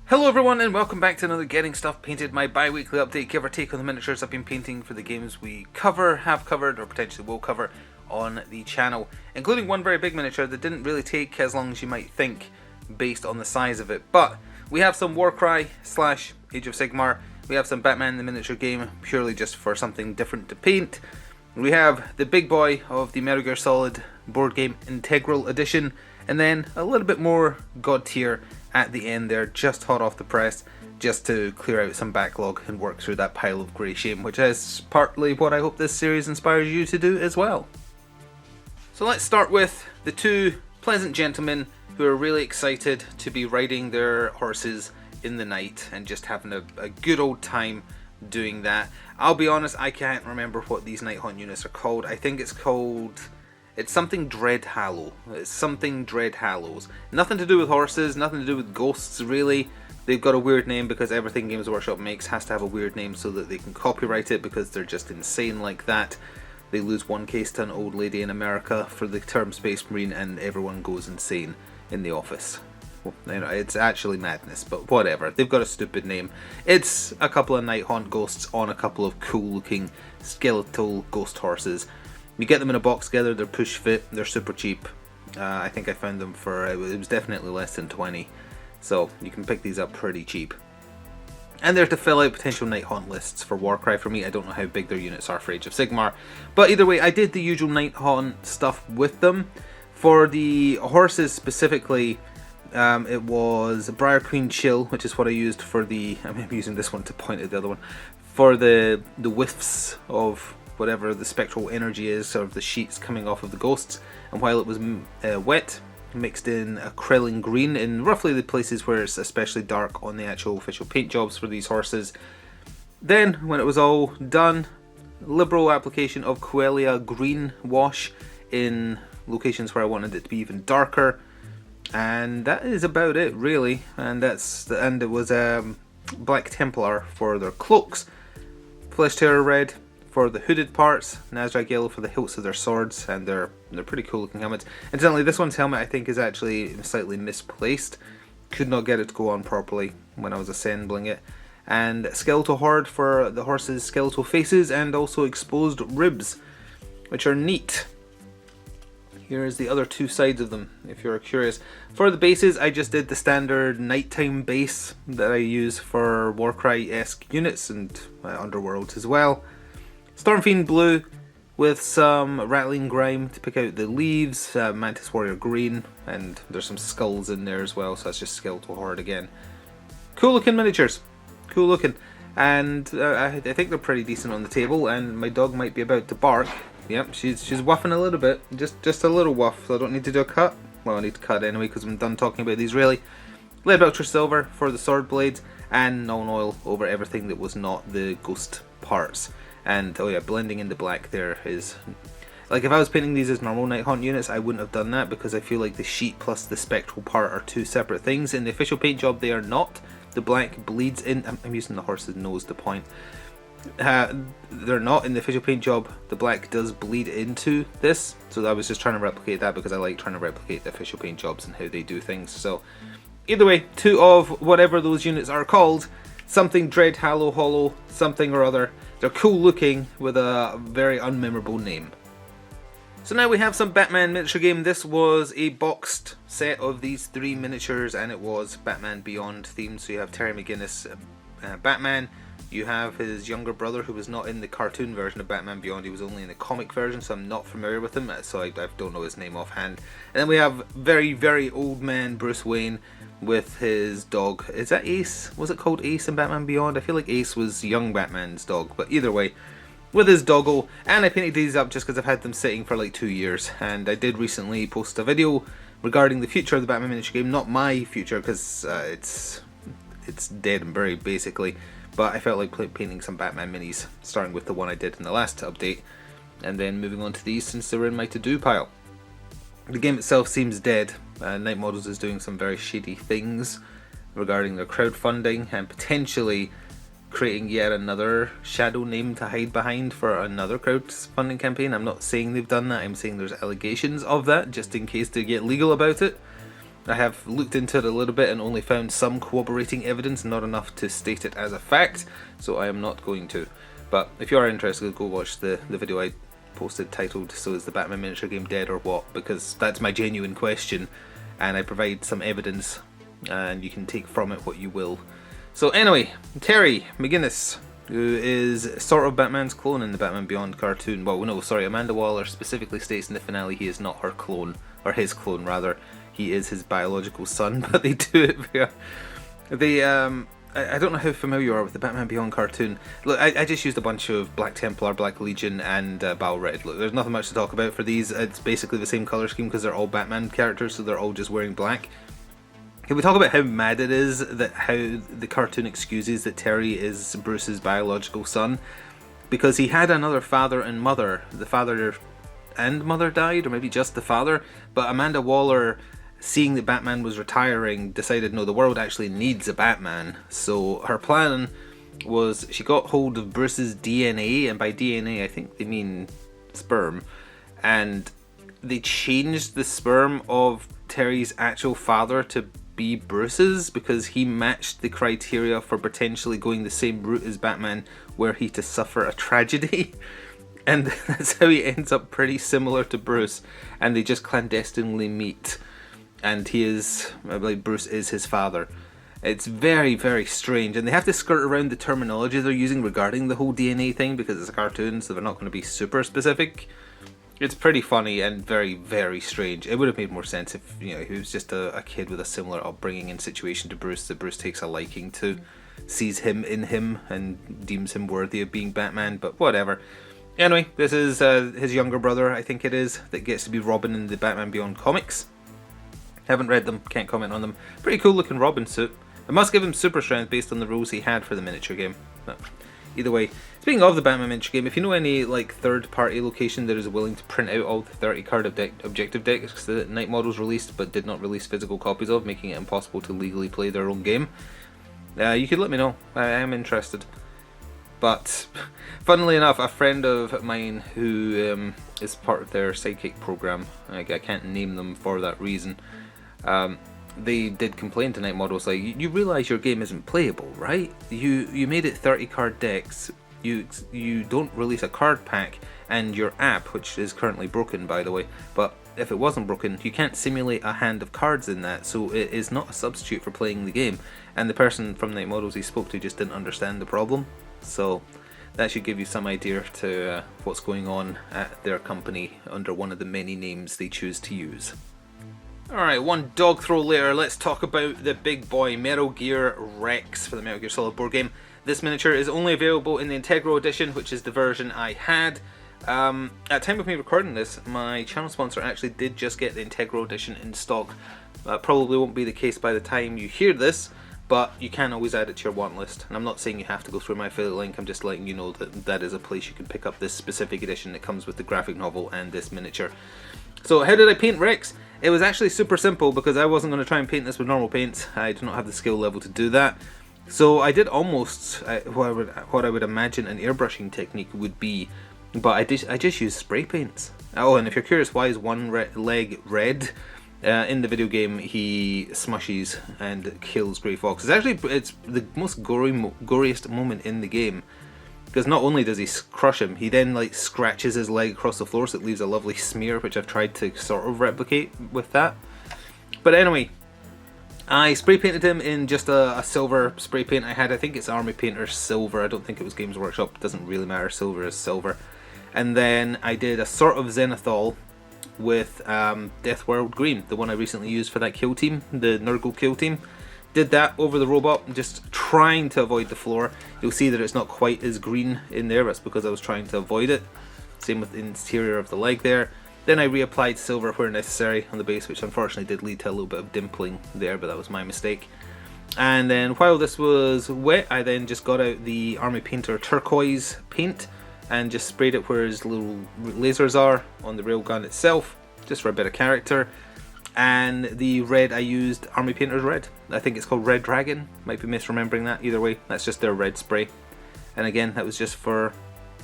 Hello everyone and welcome back to another Getting Stuff Painted, my bi-weekly update, give or take on the miniatures I've been painting for the games we cover, have covered, or potentially will cover on the channel, including one very big miniature that didn't really take as long as you might think based on the size of it. But we have some Warcry / Age of Sigmar, we have some Batman the miniature game purely just for something different to paint. We have the big boy of the Metal Gear Solid board game Integral Edition, and then a little bit more God tier at the end there, just hot off the press, just to clear out some backlog and work through that pile of grey shame, which is partly what I hope this series inspires you to do as well. So let's start with the two pleasant gentlemen who are really excited to be riding their horses in the night and just having a good old time doing that. I'll be honest, I can't remember what these Night Haunt units are called. I think it's something Dread Hallow. It's something Dread Hallows. Nothing to do with horses, nothing to do with ghosts really. They've got a weird name because everything Games Workshop makes has to have a weird name so that they can copyright it, because they're just insane like that. They lose one case to an old lady in America for the term Space Marine and everyone goes insane in the office. Well, you know, it's actually madness, but whatever. They've got a stupid name. It's a couple of Night Haunt ghosts on a couple of cool looking skeletal ghost horses. You get them in a box together, they're push fit, they're super cheap. I think I found them for, it was definitely less than 20. So you can pick these up pretty cheap. And they're to fill out potential Night Haunt lists for Warcry for me. I don't know how big their units are for Age of Sigmar. But either way, I did the usual Night Haunt stuff with them. For the horses specifically, it was Briar Queen Chill, which is what I used for the, I'm using this one to point at the other one, for the whiffs of whatever the spectral energy is, of the sheets coming off of the ghosts. And while it was wet, mixed in a Krellin green in roughly the places where it's especially dark on the actual official paint jobs for these horses. Then, when it was all done, liberal application of Quelia green wash in locations where I wanted it to be even darker. And that is about it really. And it was Black Templar for their cloaks, Flesh Terror red for the hooded parts, Nazrag yellow for the hilts of their swords, and they're pretty cool looking helmets. Incidentally, this one's helmet I think is actually slightly misplaced. Could not get it to go on properly when I was assembling it. And Skeletal Horde for the horse's skeletal faces, and also exposed ribs, which are neat. Here's the other two sides of them, if you're curious. For the bases, I just did the standard nighttime base that I use for Warcry-esque units and Underworlds as well. Stormfiend blue with some Rattling Grime to pick out the leaves, Mantis Warrior green, and there's some skulls in there as well, so that's just Skeletal Horde again. Cool looking miniatures, cool looking, and I think they're pretty decent on the table, and my dog might be about to bark. Yep, she's wuffing a little bit, just a little wuff, so I don't need to do a cut. Well, I need to cut anyway because I'm done talking about these really. Lead Ultra Silver for the sword blades, and Nuln Oil over everything that was not the ghost parts. And oh yeah, blending into black there is, like, if I was painting these as normal Night Haunt units, I wouldn't have done that because I feel like the sheet plus the spectral part are two separate things. In the official paint job they are not. The black bleeds in, I'm using the horse's nose to point. They're not in the official paint job. The black does bleed into this, so I was just trying to replicate that because I like trying to replicate the official paint jobs and how they do things. So either way, two of whatever those units are called, something Dread Hallow Hollow, something or other. They're cool looking with a very unmemorable name. So now we have some Batman miniature game. This was a boxed set of these three miniatures and it was Batman Beyond themed. So you have Terry McGinnis Batman, you have his younger brother who was not in the cartoon version of Batman Beyond, he was only in the comic version, so I'm not familiar with him, so I don't know his name offhand. And then we have very, very old man Bruce Wayne with his dog. Is that Ace? Was it called Ace in Batman Beyond? I feel like Ace was young Batman's dog, but either way, with his doggo. And I painted these up just because I've had them sitting for like 2 years, and I did recently post a video regarding the future of the Batman miniature game. Not my future, because it's dead and buried basically, but I felt like painting some Batman minis, starting with the one I did in the last update, and then moving on to these since they were in my to-do pile. The game itself seems dead. Night Models is doing some very shady things regarding their crowdfunding and potentially creating yet another shadow name to hide behind for another crowdfunding campaign. I'm not saying they've done that, I'm saying there's allegations of that, just in case they get legal about it. I have looked into it a little bit and only found some corroborating evidence, not enough to state it as a fact, so I am not going to. But if you are interested, go watch the video I posted titled "So is the Batman miniature game dead or what?" because that's my genuine question, and I provide some evidence, and you can take from it what you will. So anyway, Terry McGinnis, who is sort of Batman's clone in the Batman Beyond cartoon. Well, no, sorry, Amanda Waller specifically states in the finale he is not her clone, or his clone rather. He is his biological son, but they do it via... I don't know how familiar you are with the Batman Beyond cartoon. Look, I just used a bunch of Black Templar, Black Legion, and Battle Red. Look, there's nothing much to talk about for these. It's basically the same colour scheme because they're all Batman characters, so they're all just wearing black. Can we talk about how mad it is that how the cartoon excuses that Terry is Bruce's biological son? Because he had another father and mother. The father and mother died, or maybe just the father. But Amanda Waller, seeing that Batman was retiring, decided no, the world actually needs a Batman. So her plan was she got hold of Bruce's DNA, and by DNA I think they mean sperm, and they changed the sperm of Terry's actual father to be Bruce's because he matched the criteria for potentially going the same route as Batman, were he to suffer a tragedy. And that's how he ends up pretty similar to Bruce, and they just clandestinely meet. And he is, I believe Bruce is his father. It's very, very strange, and they have to skirt around the terminology they're using regarding the whole DNA thing because it's a cartoon, so they're not going to be super specific. It's pretty funny and very, very strange. It would have made more sense if, you know, he was just a kid with a similar upbringing and situation to Bruce that Bruce takes a liking to, sees him in him and deems him worthy of being Batman, but whatever. Anyway, this is his younger brother, I think it is, that gets to be Robin in the Batman Beyond comics. Haven't read them, can't comment on them. Pretty cool looking Robin suit. I must give him super strength based on the rules he had for the miniature game. But either way, speaking of the Batman miniature game, if you know any like third-party location that is willing to print out all the 30-card objective decks that Night Models released but did not release physical copies of, making it impossible to legally play their own game, you could let me know. I am interested. But funnily enough, a friend of mine who is part of their Sidekick program, I can't name them for that reason, they did complain to Night Models, like, you realise your game isn't playable, right? You made it 30 card decks, you don't release a card pack, and your app, which is currently broken by the way, but if it wasn't broken, you can't simulate a hand of cards in that, so it is not a substitute for playing the game. And the person from Night Models he spoke to just didn't understand the problem, so that should give you some idea to what's going on at their company under one of the many names they choose to use. Alright, one dog throw later, let's talk about the big boy Metal Gear Rex for the Metal Gear Solid board game. This miniature is only available in the Integral Edition, which is the version I had. At time of me recording this, my channel sponsor actually did just get the Integral Edition in stock. Probably won't be the case by the time you hear this, but you can always add it to your want list. And I'm not saying you have to go through my affiliate link, I'm just letting you know that that is a place you can pick up this specific edition that comes with the graphic novel and this miniature. So how did I paint Rex? It was actually super simple because I wasn't going to try and paint this with normal paints. I do not have the skill level to do that. So I did almost what I would imagine an airbrushing technique would be, but I just used spray paints. Oh, and if you're curious why is one leg red, in the video game he smushes and kills Grey Fox. It's the most goriest moment in the game, because not only does he crush him, he then like scratches his leg across the floor, so it leaves a lovely smear, which I've tried to sort of replicate with that. But anyway, I spray painted him in just a silver spray paint I had. I think it's Army Painter Silver, I don't think it was Games Workshop, it doesn't really matter, silver is silver. And then I did a sort of Zenithal with Death World Green, the one I recently used for that kill team, the Nurgle kill team. Did that over the robot, just trying to avoid the floor. You'll see that it's not quite as green in there, that's because I was trying to avoid it. Same with the interior of the leg there. Then I reapplied silver where necessary on the base, which unfortunately did lead to a little bit of dimpling there, but that was my mistake. And then while this was wet, I then just got out the Army Painter Turquoise paint and just sprayed it where his little lasers are on the railgun itself, just for a bit of character. And the red I used Army Painter's Red. I think it's called Red Dragon, might be misremembering that. Either way, that's just their red spray. And again, that was just for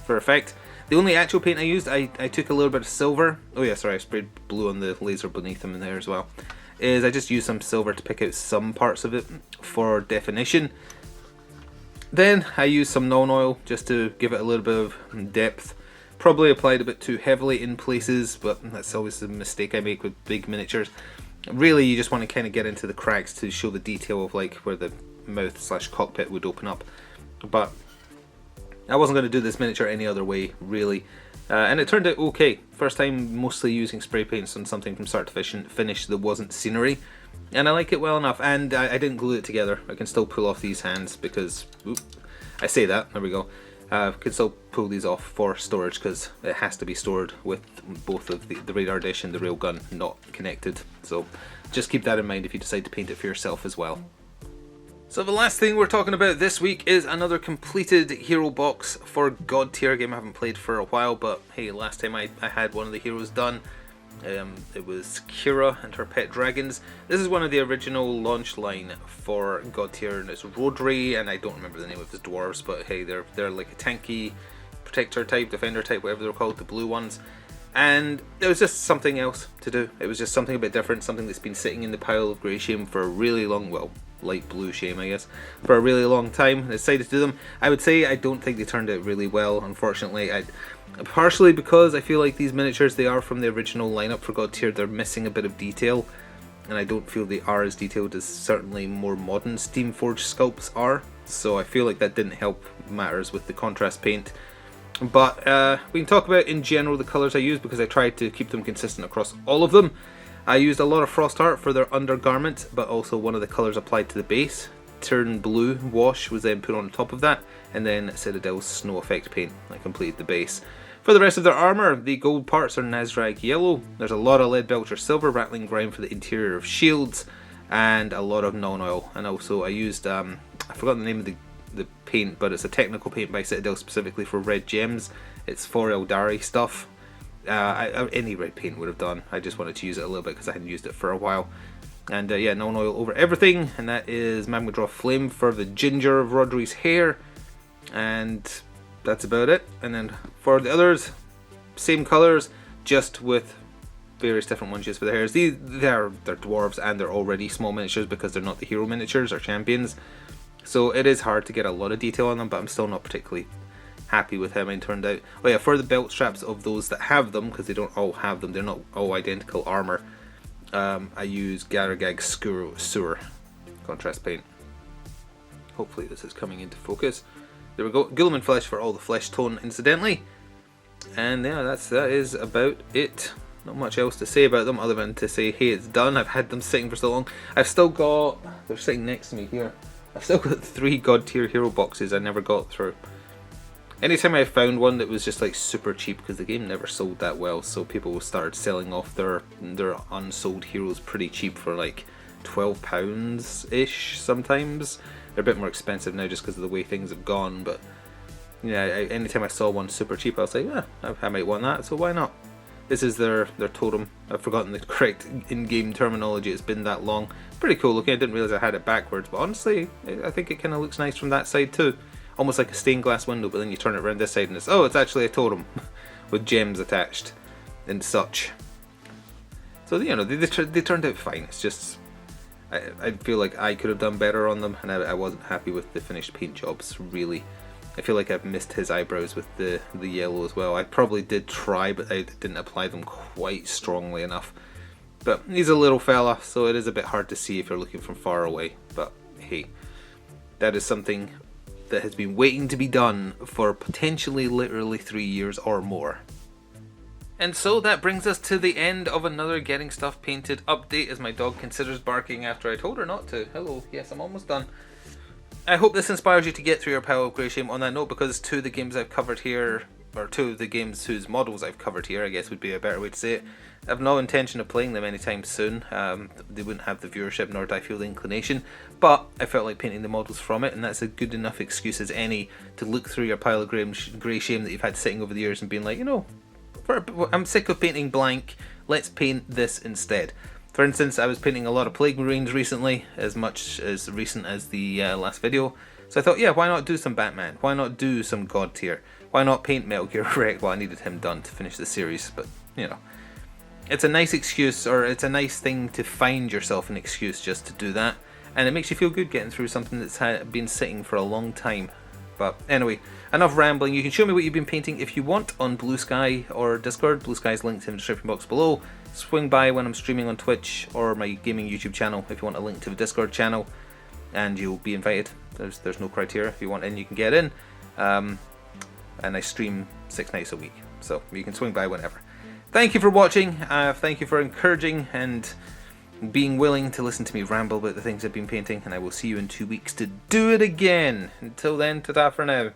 effect. The only actual paint I used, I took a little bit of silver. Oh yeah, sorry, I sprayed blue on the laser beneath him in there as well. is I just use some silver to pick out some parts of it for definition. Then I use some non-oil just to give it a little bit of depth. Probably applied a bit too heavily in places, but that's always a mistake I make with big miniatures. Really, you just want to kind of get into the cracks to show the detail of like where the mouth / cockpit would open up. But I wasn't going to do this miniature any other way, really. And it turned out okay. First time mostly using spray paints on something from start to finish that wasn't scenery. And I like it well enough, and I didn't glue it together. I can still pull off these hands because, I say that, there we go. Can still pull these off for storage because it has to be stored with both of the radar dish and the railgun not connected. So just keep that in mind if you decide to paint it for yourself as well. So the last thing we're talking about this week is another completed hero box for God Tier, a game I haven't played for a while, but hey, last time I had one of the heroes done. It was Kira and her pet dragons. This is one of the original launch line for God Tier, and it's Rodri, and I don't remember the name of his dwarves, but hey, they're like a tanky protector type, defender type, whatever they're called, the blue ones. And it was just something else to do. It was just something a bit different, something that's been sitting in the pile of grey shame for a really long, well, light blue shame I guess, for a really long time. I decided to do them. I would say I don't think they turned out really well, unfortunately. Partially because I feel like these miniatures, they are from the original lineup for God Tier, they're missing a bit of detail, and I don't feel they are as detailed as certainly more modern Steamforged sculpts are, so I feel like that didn't help matters with the contrast paint. But we can talk about in general the colours I used, because I tried to keep them consistent across all of them. I used a lot of Frost Heart for their undergarment, but also one of the colours applied to the base. Turn Blue wash was then put on top of that, and then Citadel's Snow Effect paint that completed the base. For the rest of their armour, the gold parts are Nazrag Yellow. There's a lot of Leadbelcher Silver, Rattling Grime for the interior of shields, and a lot of non-oil. And also I used, I forgot the name of the paint, but it's a technical paint by Citadel specifically for red gems. It's for Eldari stuff. Any red paint would have done. I just wanted to use it a little bit because I hadn't used it for a while. And yeah, non-oil over everything, and that is Magmadroth Flame for the ginger of Rodri's hair. And that's about it. And then for the others, same colours, just with various different ones used for the hairs. They're dwarves, and they're already small miniatures because they're not the hero miniatures or champions. So it is hard to get a lot of detail on them, but I'm still not particularly happy with how mine turned out. Oh yeah, for the belt straps of those that have them, because they don't all have them, they're not all identical armour, I use Garagag Sewer contrast paint. Hopefully this is coming into focus. There we go. Guilliman Flesh for all the flesh tone incidentally. And yeah, that is about it. Not much else to say about them other than to say, hey, it's done. I've had them sitting for so long. I've still got, they're sitting next to me here, I've still got 3 God Tier hero boxes I never got through. Anytime I found one that was just like super cheap, because the game never sold that well, so people started selling off their unsold heroes pretty cheap for like £12-ish sometimes. They're a bit more expensive now just because of the way things have gone, but yeah, anytime I saw one super cheap, I was like, yeah, I might want that, so why not? This is their totem. I've forgotten the correct in-game terminology, it's been that long. Pretty cool looking. I didn't realise I had it backwards, but honestly, I think it kind of looks nice from that side too. Almost like a stained glass window, but then you turn it around this side and it's actually a totem with gems attached and such. So you know, they turned out fine. It's just I feel like I could have done better on them, and I wasn't happy with the finished paint jobs, really. I feel like I've missed his eyebrows with the yellow as well. I probably did try, but I didn't apply them quite strongly enough. But he's a little fella, so it is a bit hard to see if you're looking from far away. But hey, that is something that has been waiting to be done for potentially literally 3 years or more. And so that brings us to the end of another Getting Stuff Painted update, as my dog considers barking after I told her not to. Hello, yes, I'm almost done. I hope this inspires you to get through your pile of grey shame on that note, because 2 of the games I've covered here, or 2 of the games whose models I've covered here, I guess would be a better way to say it, I have no intention of playing them anytime soon. They wouldn't have the viewership, nor do I feel the inclination, but I felt like painting the models from it, and that's a good enough excuse as any to look through your pile of grey shame that you've had sitting over the years and being like, you know, I'm sick of painting blank, let's paint this instead. For instance, I was painting a lot of Plague Marines recently, as much as recent as the last video, so I thought, yeah, why not do some Batman? Why not do some God Tier? Why not paint Metal Gear Wreck? Well, I needed him done to finish the series, but, you know. it's a nice excuse, or it's a nice thing to find yourself an excuse just to do that, and it makes you feel good getting through something that's been sitting for a long time. But anyway, enough rambling. You can show me what you've been painting if you want on Blue Sky or Discord. Blue Sky's linked in the description box below. Swing by when I'm streaming on Twitch or my gaming YouTube channel if you want a link to the Discord channel, and you'll be invited. There's no criteria. If you want in, you can get in. And I stream 6 nights a week, so you can swing by whenever. Thank you for watching. Thank you for encouraging and being willing to listen to me ramble about the things I've been painting, and I will see you in 2 weeks to do it again. Until then, ta-ta for now.